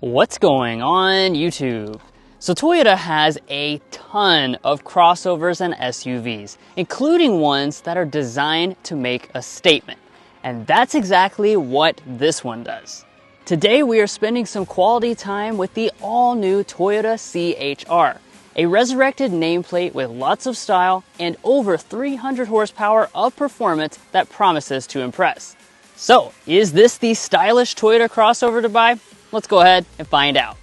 What's going on YouTube? So Toyota has a ton of crossovers and SUVs, including ones that are designed to make a statement. And that's exactly what this one does. Today we are spending some quality time with the all-new Toyota CHR, a resurrected nameplate with lots of style and over 300 horsepower of performance that promises to impress. So, is this the stylish Toyota crossover to buy? Let's go ahead and find out.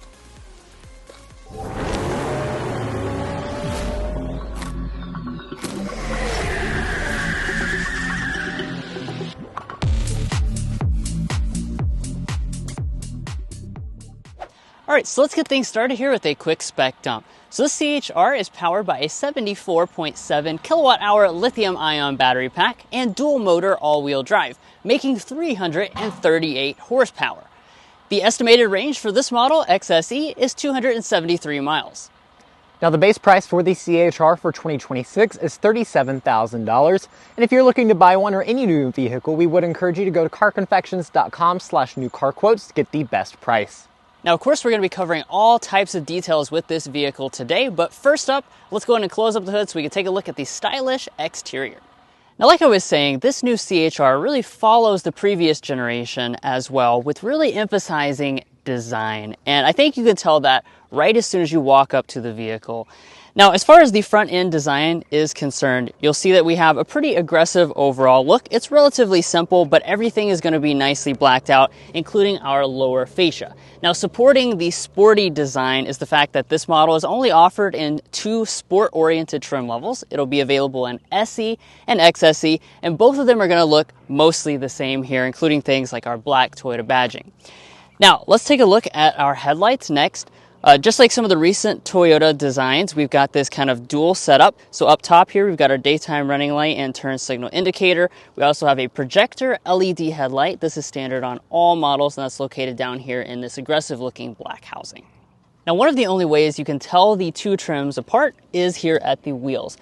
Alright, so let's get things started here with a quick spec dump. So this CHR is powered by a 74.7 kilowatt hour lithium ion battery pack and dual motor all-wheel drive, making 338 horsepower. The estimated range for this model, XSE, is 273 miles. Now the base price for the CHR for 2026 is $37,000. And if you're looking to buy one or any new vehicle, we would encourage you to go to carconfections.com/newcarquotes to get the best price. Now, of course, we're going to be covering all types of details with this vehicle today, but first up, let's go ahead and close up the hood so we can take a look at the stylish exterior. Now, like I was saying, this new CHR really follows the previous generation as well, with really emphasizing design. And I think you can tell that right as soon as you walk up to the vehicle. Now, as far as the front end design is concerned, you'll see that we have a pretty aggressive overall look. It's relatively simple, but everything is going to be nicely blacked out, including our lower fascia. Now, supporting the sporty design is the fact that this model is only offered in two sport-oriented trim levels. It'll be available in SE and XSE, and both of them are going to look mostly the same here, including things like our black Toyota badging. Now, let's take a look at our headlights next. Just like some of the recent Toyota designs, we've got this kind of dual setup. So up top here, we've got our daytime running light and turn signal indicator. We also have a projector LED headlight. This is standard on all models, and that's located down here in this aggressive looking black housing. Now, one of the only ways you can tell the two trims apart is here at the wheels.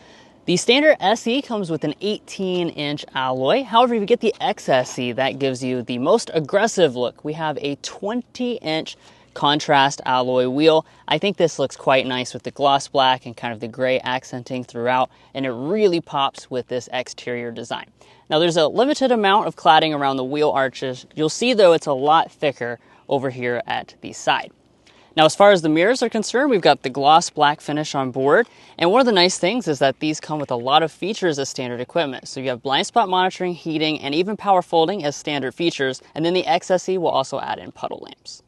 The standard SE comes with an 18-inch alloy. However, if you get the XSE, that gives you the most aggressive look. We have a 20-inch contrast alloy wheel. I think this looks quite nice with the gloss black and kind of the gray accenting throughout, and it really pops with this exterior design. Now, there's a limited amount of cladding around the wheel arches. You'll see, though, it's a lot thicker over here at the side. Now, as far as the mirrors are concerned, we've got the gloss black finish on board, and one of the nice things is that these come with a lot of features as standard equipment. So you have blind spot monitoring, heating, and even power folding as standard features, and then the XSE will also add in puddle lamps.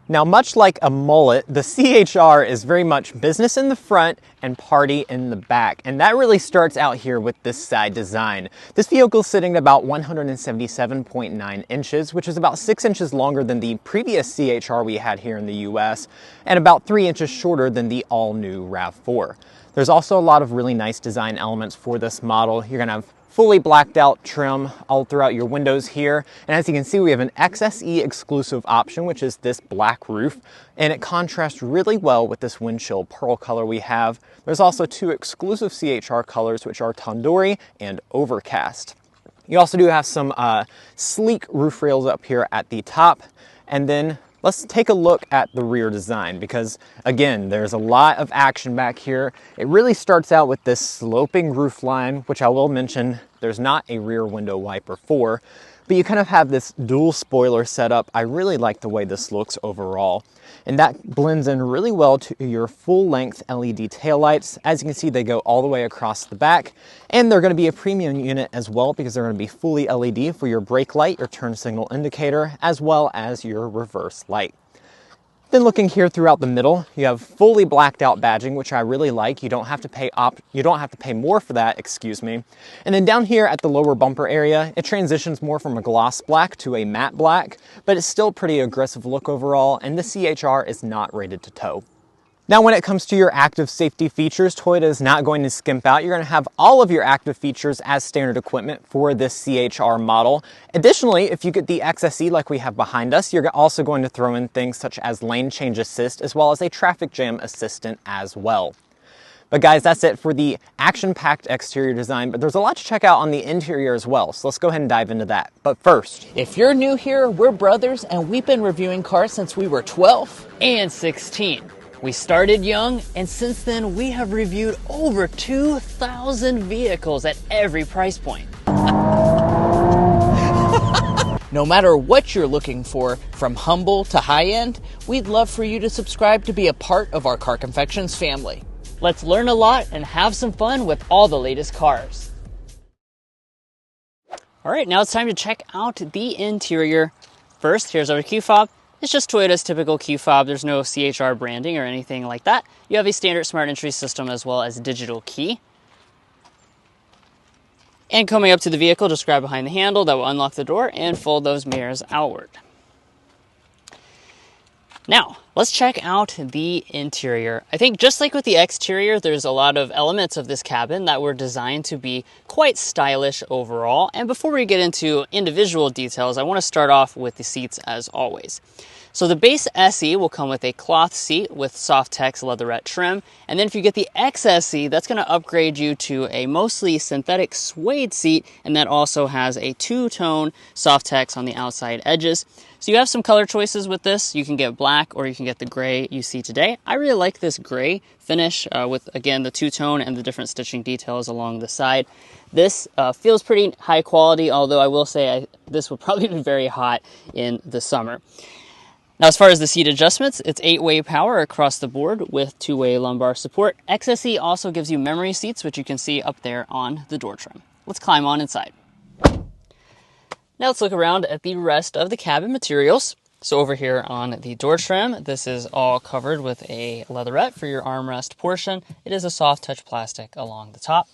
Now, much like a mullet, the CHR is very much business in the front and party in the back. And that really starts out here with this side design. This vehicle is sitting at about 177.9 inches, which is about 6 inches longer than the previous CHR we had here in the US, and about 3 inches shorter than the all-new RAV4. There's also a lot of really nice design elements for this model. You're going to have fully blacked out trim all throughout your windows here. And as you can see, we have an XSE exclusive option, which is this black roof, and it contrasts really well with this windshield pearl color we have. There's also two exclusive CHR colors, which are Tandoori and Overcast. You also do have some sleek roof rails up here at the top. And then let's take a look at the rear design, because again, there's a lot of action back here. It really starts out with this sloping roof line, which I will mention there's not a rear window wiper for, but you kind of have this dual spoiler setup. I really like the way this looks overall. And that blends in really well to your full-length LED taillights. As you can see, they go all the way across the back, and they're going to be a premium unit as well because they're going to be fully LED for your brake light, your turn signal indicator, as well as your reverse light. Then looking here throughout the middle, you have fully blacked out badging, which I really like. You don't have to pay more for that, excuse me. And then down here at the lower bumper area, it transitions more from a gloss black to a matte black, but it's still pretty aggressive look overall, and the CHR is not rated to tow. Now, when it comes to your active safety features, Toyota is not going to skimp out. You're going to have all of your active features as standard equipment for this CHR model. Additionally, if you get the XSE like we have behind us, you're also going to throw in things such as lane change assist, as well as a traffic jam assistant as well. But guys, that's it for the action-packed exterior design, but there's a lot to check out on the interior as well, so let's go ahead and dive into that. But first, if you're new here, we're brothers and we've been reviewing cars since we were 12 and 16. We started young, and since then we have reviewed over 2,000 vehicles at every price point. No matter what you're looking for, from humble to high-end, we'd love for you to subscribe to be a part of our Car Confections family. Let's learn a lot and have some fun with all the latest cars. All right, now it's time to check out the interior. First, here's our key fob. It's just Toyota's typical key fob. There's no CHR branding or anything like that. You have a standard smart entry system as well as digital key. And coming up to the vehicle, just grab behind the handle that will unlock the door and fold those mirrors outward. Now, let's check out the interior. I think just like with the exterior, there's a lot of elements of this cabin that were designed to be quite stylish overall. And before we get into individual details, I want to start off with the seats as always. So the base SE will come with a cloth seat with Softex leatherette trim. And then if you get the XSE, that's going to upgrade you to a mostly synthetic suede seat. And that also has a two-tone Softex on the outside edges. So you have some color choices with this. You can get black or you can get the gray you see today. I really like this gray finish with, again, the two-tone and the different stitching details along the side. This feels pretty high quality, although I will say this will probably be very hot in the summer. Now, as far as the seat adjustments, it's 8-way power across the board with 2-way lumbar support. XSE also gives you memory seats, which you can see up there on the door trim. Let's climb on inside. Now let's look around at the rest of the cabin materials. So over here on the door trim, this is all covered with a leatherette for your armrest portion. It is a soft touch plastic along the top.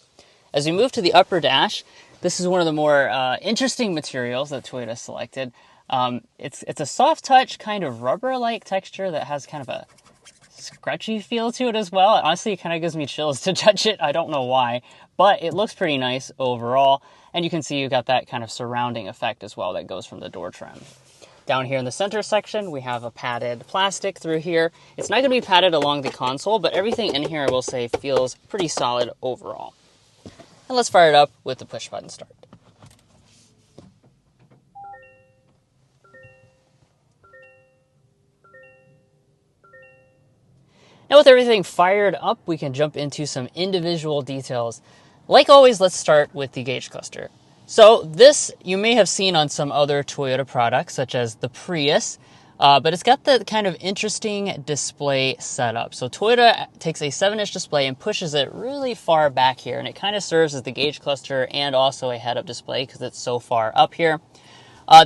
As we move to the upper dash, this is one of the more interesting materials that Toyota selected. It's a soft touch kind of rubber-like texture that has kind of a scratchy feel to it as well. Honestly, it kind of gives me chills to touch it. I don't know why, but it looks pretty nice overall. And you can see you got that kind of surrounding effect as well that goes from the door trim. Down here in the center section, we have a padded plastic through here. It's not going to be padded along the console, but everything in here, I will say, feels pretty solid overall. And let's fire it up with the push button start. Now with everything fired up, we can jump into some individual details. Like always, let's start with the gauge cluster. So this you may have seen on some other Toyota products, such as the Prius, but it's got the kind of interesting display setup. So Toyota takes a 7-inch display and pushes it really far back here, and it kind of serves as the gauge cluster and also a head-up display because it's so far up here.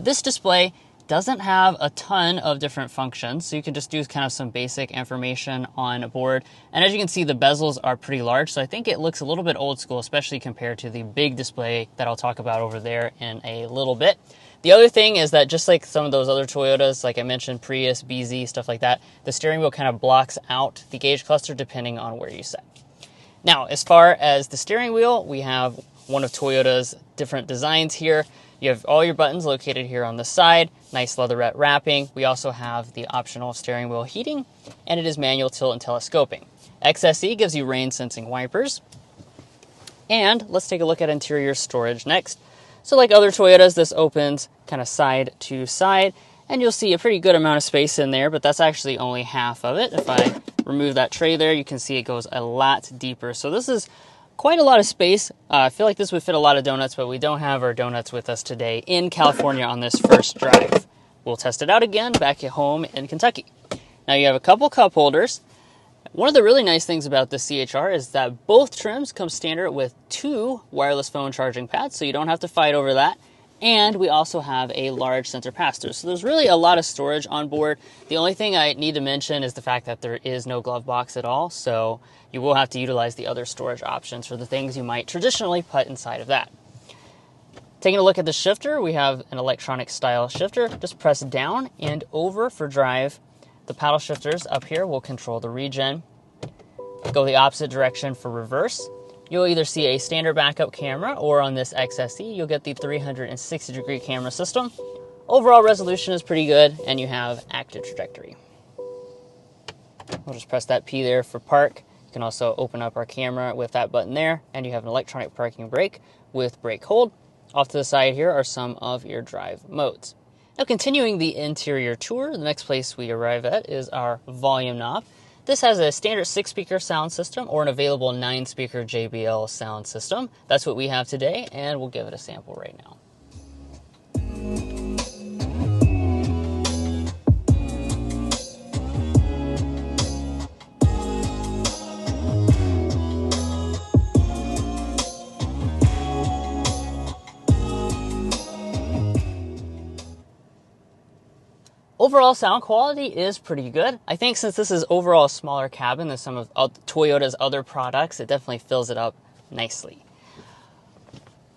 This display doesn't have a ton of different functions, so you can just do kind of some basic information on board. And as you can see, the bezels are pretty large, so I think it looks a little bit old school, especially compared to the big display that I'll talk about over there in a little bit. The other thing is that just like some of those other Toyotas, like I mentioned, Prius, BZ, stuff like that, the steering wheel kind of blocks out the gauge cluster depending on where you sit. Now, as far as the steering wheel, we have one of Toyota's different designs here. You have all your buttons located here on the side, nice leatherette wrapping. We also have the optional steering wheel heating, and it is manual tilt and telescoping. XSE gives you rain sensing wipers. And let's take a look at interior storage next. So like other Toyotas, this opens kind of side to side, and you'll see a pretty good amount of space in there, but that's actually only half of it. If I remove that tray there, you can see it goes a lot deeper. So this is quite a lot of space. I feel like this would fit a lot of donuts, but we don't have our donuts with us today in California on this first drive. We'll test it out again back at home in Kentucky. Now you have a couple cup holders. One of the really nice things about the CHR is that both trims come standard with 2 wireless phone charging pads, so you don't have to fight over that. And we also have a large center pass-through. So there's really a lot of storage on board. The only thing I need to mention is the fact that there is no glove box at all, so you will have to utilize the other storage options for the things you might traditionally put inside of that. Taking a look at the shifter, we have an electronic style shifter. Just press down and over for drive. The paddle shifters up here will control the regen. Go the opposite direction for reverse. You'll either see a standard backup camera, or on this XSE, you'll get the 360-degree camera system. Overall resolution is pretty good, and you have active trajectory. We'll just press that P there for park. You can also open up our camera with that button there, and you have an electronic parking brake with brake hold. Off to the side here are some of your drive modes. Now, continuing the interior tour, the next place we arrive at is our volume knob. This has a standard 6-speaker sound system or an available 9-speaker JBL sound system. That's what we have today, and we'll give it a sample right now. Overall sound quality is pretty good. I think since this is overall a smaller cabin than some of Toyota's other products, it definitely fills it up nicely.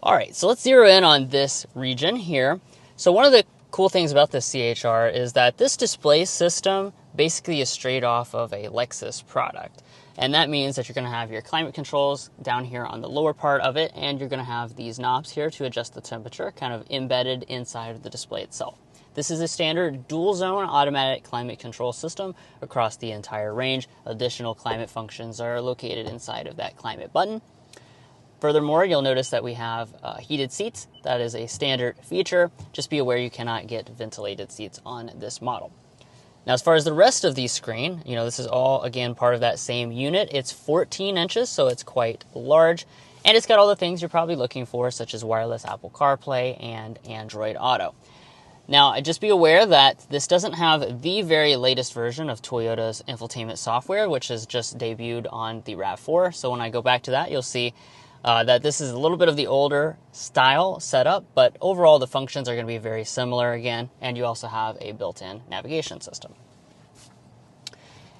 All right, so let's zero in on this region here. So one of the cool things about this CHR is that this display system basically is straight off of a Lexus product. And that means that you're going to have your climate controls down here on the lower part of it, and you're going to have these knobs here to adjust the temperature kind of embedded inside of the display itself. This is a standard dual zone automatic climate control system across the entire range. Additional climate functions are located inside of that climate button. Furthermore, you'll notice that we have heated seats. That is a standard feature. Just be aware you cannot get ventilated seats on this model. Now, as far as the rest of the screen, this is all, again, part of that same unit. It's 14 inches, so it's quite large. And it's got all the things you're probably looking for, such as wireless Apple CarPlay and Android Auto. Now, just be aware that this doesn't have the very latest version of Toyota's infotainment software, which has just debuted on the RAV4. So when I go back to that, you'll see that this is a little bit of the older style setup, but overall the functions are going to be very similar again, and you also have a built-in navigation system.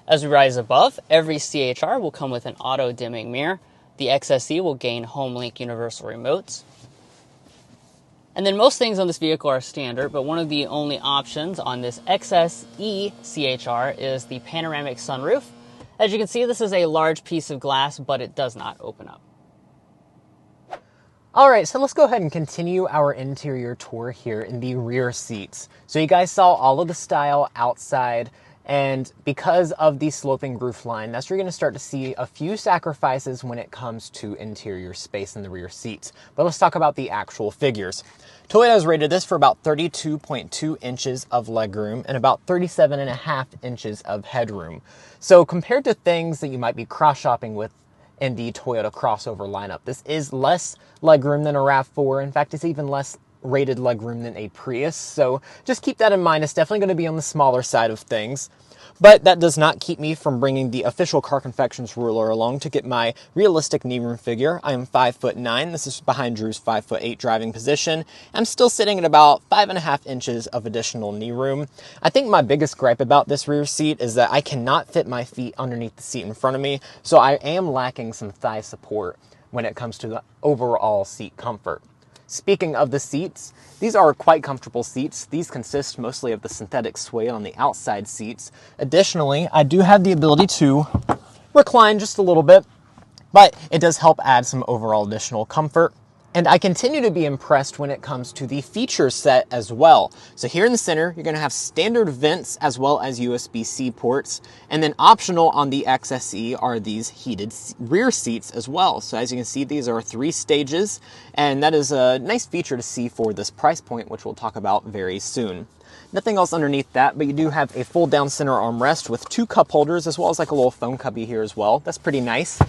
As we rise above, every CHR will come with an auto-dimming mirror. The XSE will gain HomeLink universal remotes. And then most things on this vehicle are standard, but one of the only options on this XSE CHR is the panoramic sunroof. As you can see, this is a large piece of glass, but it does not open up. All right, so let's go ahead and continue our interior tour here in the rear seats. So you guys saw all of the style outside, and because of the sloping roof line, that's where you're going to start to see a few sacrifices when it comes to interior space in the rear seats. But let's talk about the actual figures. Toyota has rated this for about 32.2 inches of legroom and about 37.5 inches of headroom. So compared to things that you might be cross-shopping with in the Toyota crossover lineup, this is less legroom than a RAV4. In fact, it's even less rated legroom than a Prius. So just keep that in mind. It's definitely going to be on the smaller side of things. But that does not keep me from bringing the official Car Confections ruler along to get my realistic knee room figure. I am 5'9". This is behind Drew's 5'8" driving position. I'm still sitting at about 5.5 inches of additional knee room. I think my biggest gripe about this rear seat is that I cannot fit my feet underneath the seat in front of me, so I am lacking some thigh support when it comes to the overall seat comfort. Speaking of the seats, these are quite comfortable seats. These consist mostly of the synthetic suede on the outside seats. Additionally, I do have the ability to recline just a little bit, but it does help add some overall additional comfort. And I continue to be impressed when it comes to the feature set as well. So here in the center, you're going to have standard vents as well as USB-C ports. And then optional on the XSE are these heated rear seats as well. So as you can see, these are 3 stages. And that is a nice feature to see for this price point, which we'll talk about very soon. Nothing else underneath that, but you do have a full down center armrest with 2 cup holders as well as like a little phone cubby here as well. That's pretty nice.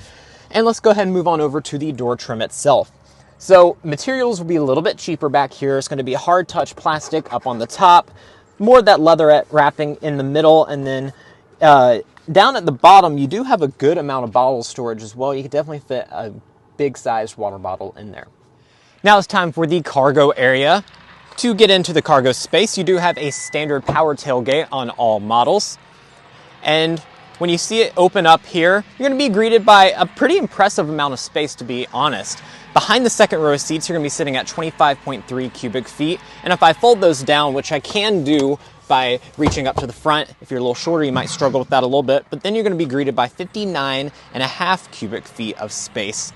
And let's go ahead and move on over to the door trim itself. So materials will be a little bit cheaper back here. It's going to be hard touch plastic up on the top, more of that leatherette wrapping in the middle, and then down at the bottom you do have a good amount of bottle storage as well. You can definitely fit a big sized water bottle in there. Now it's time for the cargo area. To get into the cargo space, you do have a standard power tailgate on all models. And when you see it open up here, you're going to be greeted by a pretty impressive amount of space, to be honest. Behind the second row of seats, you're going to be sitting at 25.3 cubic feet. And if I fold those down, which I can do by reaching up to the front, if you're a little shorter, you might struggle with that a little bit, but then you're going to be greeted by 59.5 cubic feet of space.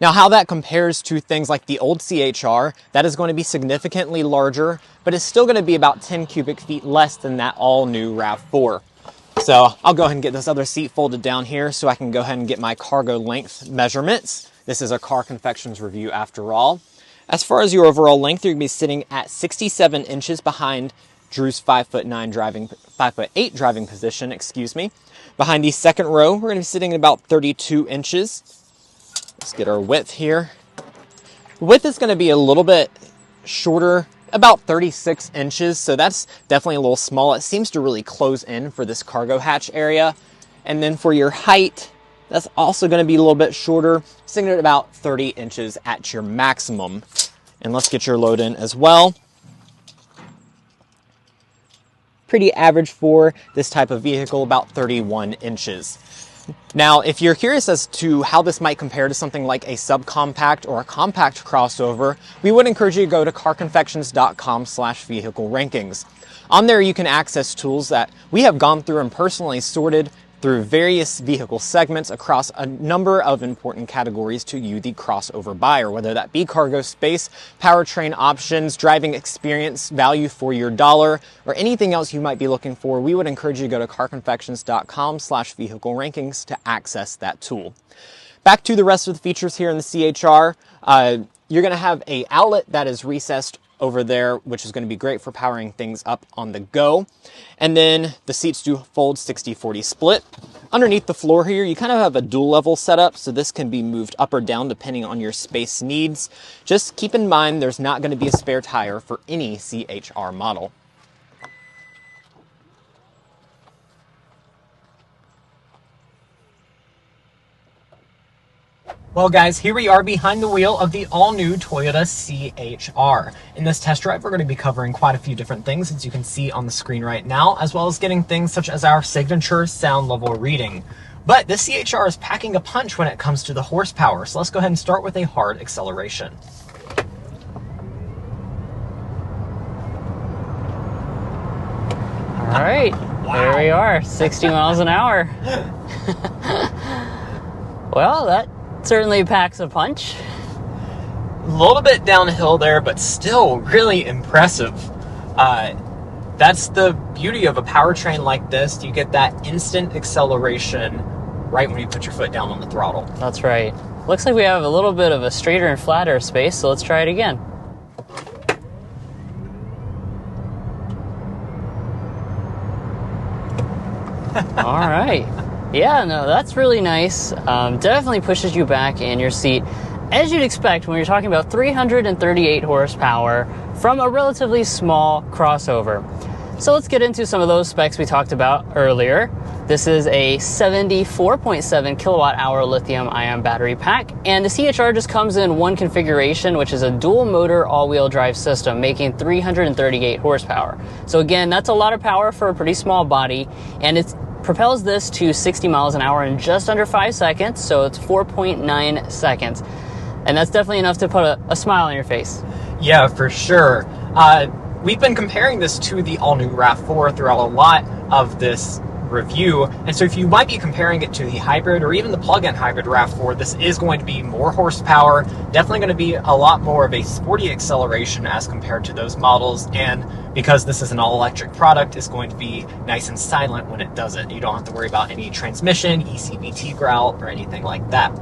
Now, how that compares to things like the old CHR, that is going to be significantly larger, but it's still going to be about 10 cubic feet less than that all-new RAV4. So I'll go ahead and get this other seat folded down here so I can go ahead and get my cargo length measurements. This is a Car Confections review after all. As far as your overall length, you're going to be sitting at 67 inches behind Drew's 5'8" driving position, excuse me. Behind the second row, we're going to be sitting at about 32 inches. Let's get our width here. The width is going to be a little bit shorter, about 36 inches, so that's definitely a little small. It seems to really close in for this cargo hatch area. And then for your height, that's also going to be a little bit shorter, sitting at about 30 inches at your maximum. And let's get your load in as well. Pretty average for this type of vehicle, about 31 inches. Now, if you're curious as to how this might compare to something like a subcompact or a compact crossover, we would encourage you to go to carconfections.com/vehicle rankings. On there, you can access tools that we have gone through and personally sorted through various vehicle segments across a number of important categories to you, the crossover buyer, whether that be cargo space, powertrain options, driving experience, value for your dollar, or anything else you might be looking for. We would encourage you to go to carconfections.com/vehicle rankings to access that tool. Back to the rest of the features here in the CHR. You're going to have an outlet that is recessed over there, which is going to be great for powering things up on the go. And then the seats do fold 60-40 split. Underneath the floor here, you kind of have a dual level setup, so this can be moved up or down depending on your space needs. Just keep in mind there's not going to be a spare tire for any CHR model. Well guys, here we are behind the wheel of the all-new Toyota CHR. In this test drive, we're going to be covering quite a few different things, as you can see on the screen right now, as well as getting things such as our signature sound level reading. But this CHR is packing a punch when it comes to the horsepower, so let's go ahead and start with a hard acceleration. All right, wow. There we are, 60 miles an hour. Well, that certainly packs a punch. A little bit downhill there, but still really impressive. That's the beauty of a powertrain like this. You get that instant acceleration right when you put your foot down on the throttle. That's right. Looks like we have a little bit of a straighter and flatter space, so let's try it again. All right. Yeah, no, that's really nice. Definitely pushes you back in your seat, as you'd expect when you're talking about 338 horsepower from a relatively small crossover. So let's get into some of those specs we talked about earlier. This is a 74.7 kilowatt hour lithium ion battery pack, and the CHR just comes in one configuration, which is a dual motor all-wheel drive system, making 338 horsepower. So again, that's a lot of power for a pretty small body, and it propels this to 60 miles an hour in just under 5 seconds, so it's 4.9 seconds. And that's definitely enough to put a smile on your face. Yeah, for sure. We've been comparing this to the all-new RAV4 throughout a lot of this review, and so if you might be comparing it to the hybrid or even the plug-in hybrid RAV4, this is going to be more horsepower, definitely going to be a lot more of a sporty acceleration as compared to those models, and because this is an all-electric product, it's going to be nice and silent when it does it. You don't have to worry about any transmission, ECVT growl, or anything like that.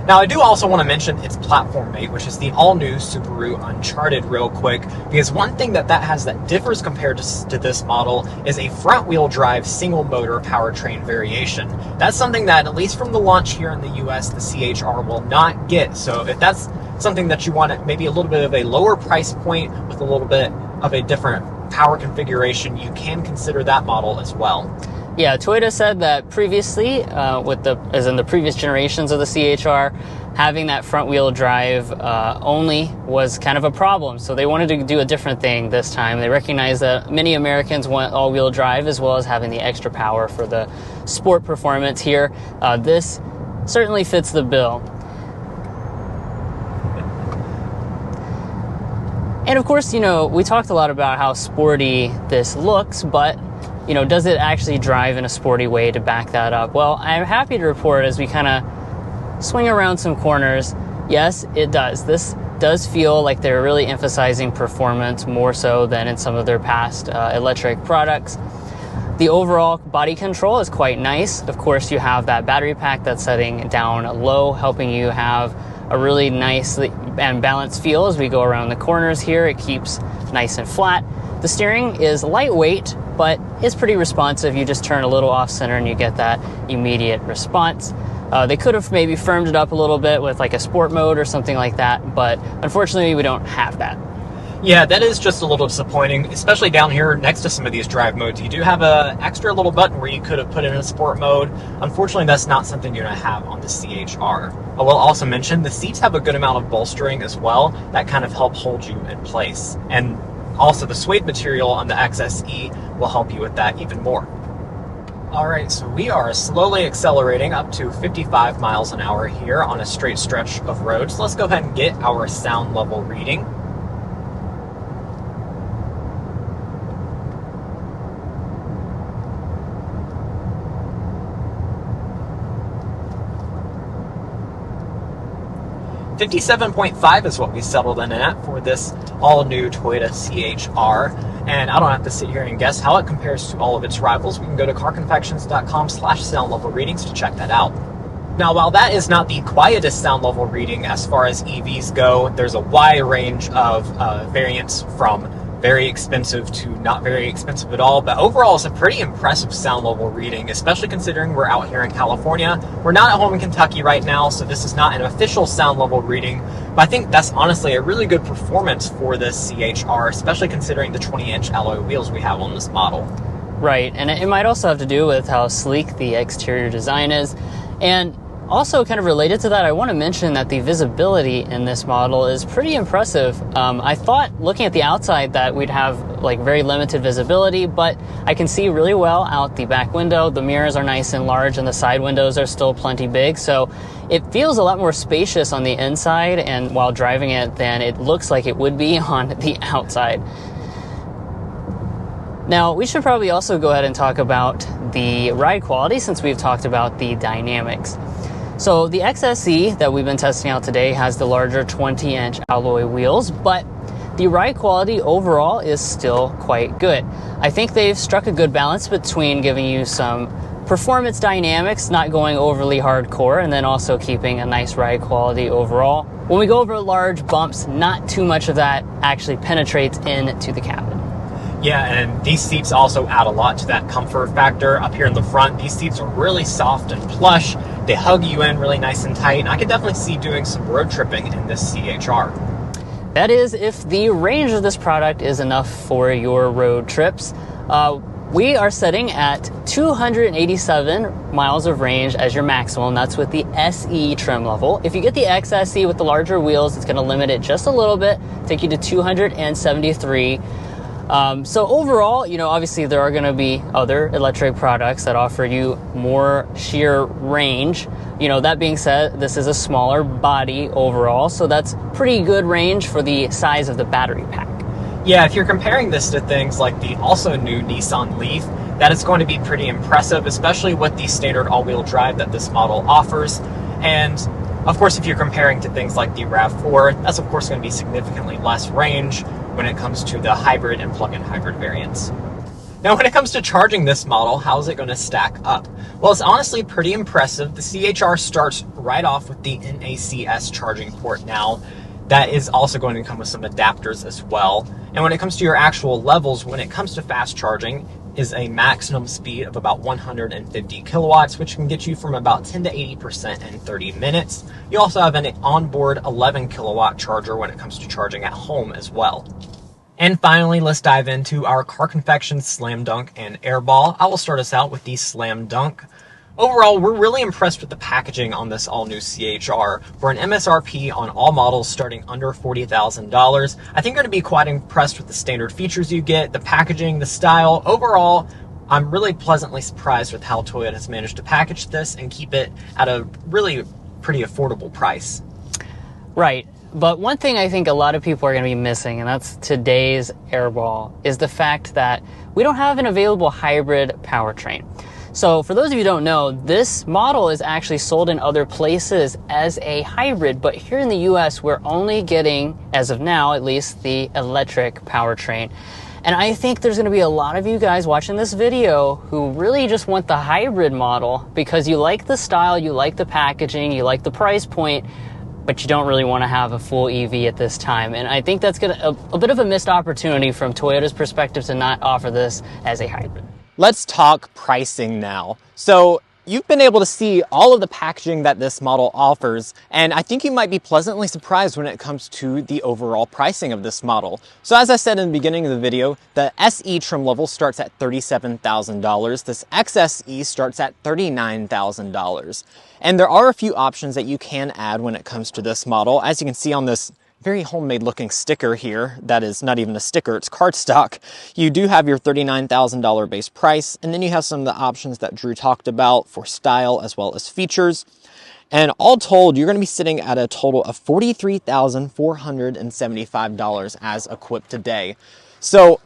Now, I do also want to mention its platform mate, which is the all-new Subaru Uncharted real quick, because one thing that has that differs compared to this model is a front-wheel drive single-motor powertrain variation. That's something that, at least from the launch here in the US, the CHR will not get. So if that's something that you want, maybe a little bit of a lower price point with a little bit of a different power configuration, you can consider that model as well. Yeah, Toyota said that previously, as in the previous generations of the CHR, having that front-wheel drive only was kind of a problem. So they wanted to do a different thing this time. They recognized that many Americans want all-wheel drive, as well as having the extra power for the sport performance here. This certainly fits the bill. And of course, we talked a lot about how sporty this looks, but does it actually drive in a sporty way to back that up? Well, I'm happy to report as we kind of swing around some corners, yes, it does. This does feel like they're really emphasizing performance more so than in some of their past electric products. The overall body control is quite nice. Of course, you have that battery pack that's setting down low, helping you have a really nice and balanced feel as we go around the corners here. It keeps nice and flat. The steering is lightweight, but it's pretty responsive. You just turn a little off center and you get that immediate response. They could have maybe firmed it up a little bit with like a sport mode or something like that, but unfortunately we don't have that. Yeah, that is just a little disappointing, especially down here next to some of these drive modes. You do have an extra little button where you could have put in a sport mode. Unfortunately, that's not something you're going to have on the CHR. I will also mention the seats have a good amount of bolstering as well that kind of help hold you in place. And also the suede material on the XSE will help you with that even more. All right, so we are slowly accelerating up to 55 miles an hour here on a straight stretch of road. So let's go ahead and get our sound level reading. 57.5 is what we settled in at for this all-new Toyota CHR. And I don't have to sit here and guess how it compares to all of its rivals. We can go to carconfections.com/sound level readings to check that out. Now, while that is not the quietest sound level reading as far as EVs go, there's a wide range of variants from very expensive to not very expensive at all. But overall, it's a pretty impressive sound level reading, especially considering we're out here in California. We're not at home in Kentucky right now, so this is not an official sound level reading. But I think that's honestly a really good performance for this CHR, especially considering the 20-inch alloy wheels we have on this model. Right, and it might also have to do with how sleek the exterior design is. And also kind of related to that, I want to mention that the visibility in this model is pretty impressive. I thought looking at the outside that we'd have like very limited visibility, but I can see really well out the back window. The mirrors are nice and large and the side windows are still plenty big. So it feels a lot more spacious on the inside and while driving it than it looks like it would be on the outside. Now, we should probably also go ahead and talk about the ride quality since we've talked about the dynamics. So the XSE that we've been testing out today has the larger 20-inch alloy wheels, but the ride quality overall is still quite good. I think they've struck a good balance between giving you some performance dynamics, not going overly hardcore, and then also keeping a nice ride quality overall. When we go over large bumps, not too much of that actually penetrates into the cabin. Yeah, and these seats also add a lot to that comfort factor. Up here in the front, these seats are really soft and plush. They hug you in really nice and tight, and I could definitely see doing some road tripping in this CHR. That is, if the range of this product is enough for your road trips. We are setting at 287 miles of range as your maximum. That's with the SE trim level. If you get the XSE with the larger wheels, it's going to limit it just a little bit, take you to 273. So overall, obviously there are going to be other electric products that offer you more sheer range. That being said, this is a smaller body overall, so that's pretty good range for the size of the battery pack. Yeah, if you're comparing this to things like the also new Nissan Leaf, that is going to be pretty impressive, especially with the standard all-wheel drive that this model offers. And of course, if you're comparing to things like the RAV4, that's of course going to be significantly less range when it comes to the hybrid and plug-in hybrid variants. Now, when it comes to charging this model, how is it going to stack up? Well, it's honestly pretty impressive. The CHR starts right off with the NACS charging port now. That is also going to come with some adapters as well. And when it comes to your actual levels, when it comes to fast charging, is a maximum speed of about 150 kilowatts, which can get you from about 10 to 80% in 30 minutes. You also have an onboard 11 kilowatt charger when it comes to charging at home as well. And finally, let's dive into our Car Confections Slam Dunk and Airball. I will start us out with the Slam Dunk. Overall, we're really impressed with the packaging on this all-new CHR. For an MSRP on all models starting under $40,000, I think you're going to be quite impressed with the standard features you get, the packaging, the style. Overall, I'm really pleasantly surprised with how Toyota has managed to package this and keep it at a really pretty affordable price. Right. But one thing I think a lot of people are going to be missing, and that's today's Airball, is the fact that we don't have an available hybrid powertrain. So for those of you who don't know, this model is actually sold in other places as a hybrid, but here in the US, we're only getting, as of now at least, the electric powertrain. And I think there's going to be a lot of you guys watching this video who really just want the hybrid model because you like the style, you like the packaging, you like the price point, but you don't really want to have a full EV at this time. And I think that's a bit of a missed opportunity from Toyota's perspective to not offer this as a hybrid. Let's talk pricing now. So you've been able to see all of the packaging that this model offers, and I think you might be pleasantly surprised when it comes to the overall pricing of this model. So as I said in the beginning of the video, the SE trim level starts at $37,000. This XSE starts at $39,000. And there are a few options that you can add when it comes to this model. As you can see on this very homemade looking sticker here, that is not even a sticker, it's cardstock. You do have your $39,000 base price, and then you have some of the options that Drew talked about for style as well as features. And all told, you're going to be sitting at a total of $43,475 as equipped today. So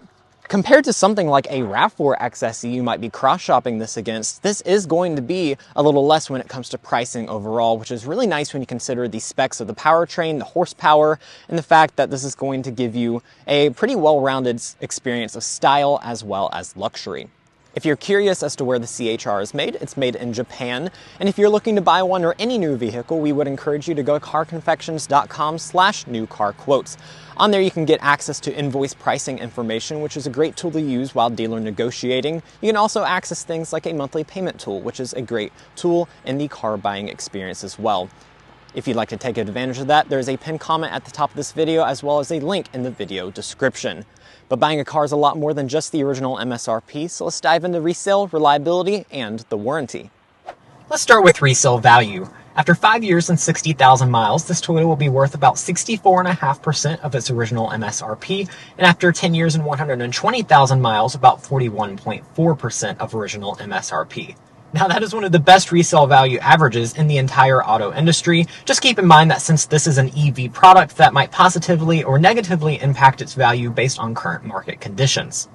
compared to something like a RAV4 XSE you might be cross-shopping this against, this is going to be a little less when it comes to pricing overall, which is really nice when you consider the specs of the powertrain, the horsepower, and the fact that this is going to give you a pretty well-rounded experience of style as well as luxury. If you're curious as to where the CHR is made, it's made in Japan. And if you're looking to buy one or any new vehicle, we would encourage you to go to carconfections.com/newcarquotes. On there, you can get access to invoice pricing information, which is a great tool to use while dealer negotiating. You can also access things like a monthly payment tool, which is a great tool in the car buying experience as well. If you'd like to take advantage of that, there's a pinned comment at the top of this video, as well as a link in the video description. But buying a car is a lot more than just the original MSRP, so let's dive into resale, reliability, and the warranty. Let's start with resale value. After 5 years and 60,000 miles, this Toyota will be worth about 64.5% of its original MSRP, and after 10 years and 120,000 miles, about 41.4% of original MSRP. Now that is one of the best resale value averages in the entire auto industry. Just keep in mind that since this is an EV product, that might positively or negatively impact its value based on current market conditions.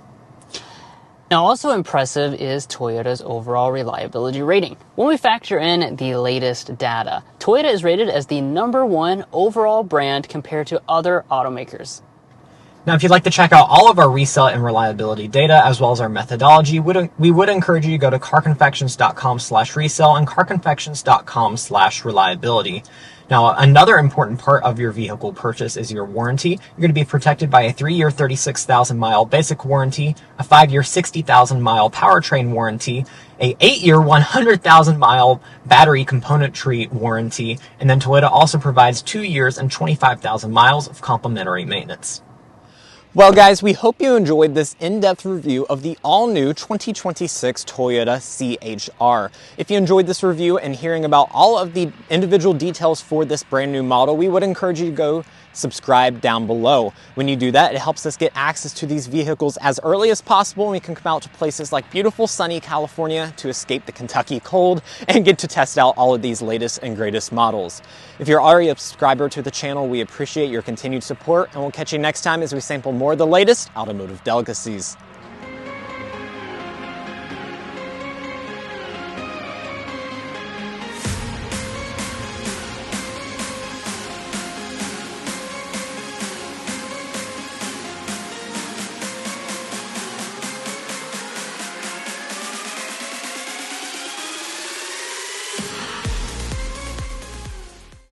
Now, also impressive is Toyota's overall reliability rating. When we factor in the latest data, Toyota is rated as the #1 overall brand compared to other automakers. Now, if you'd like to check out all of our resale and reliability data, as well as our methodology, we would encourage you to go to carconfections.com/resale and carconfections.com/reliability. Now, another important part of your vehicle purchase is your warranty. You're going to be protected by a 3-year 36,000 mile basic warranty, a 5-year 60,000 mile powertrain warranty, a 8-year 100,000 mile battery componentry warranty, and then Toyota also provides 2 years and 25,000 miles of complimentary maintenance. Well guys, we hope you enjoyed this in-depth review of the all-new 2026 Toyota CHR. If you enjoyed this review and hearing about all of the individual details for this brand new model, we would encourage you to go subscribe down below. When you do that, it helps us get access to these vehicles as early as possible, and we can come out to places like beautiful sunny California to escape the Kentucky cold and get to test out all of these latest and greatest models. If you're already a subscriber to the channel, we appreciate your continued support, and we'll catch you next time as we sample more of the latest automotive delicacies.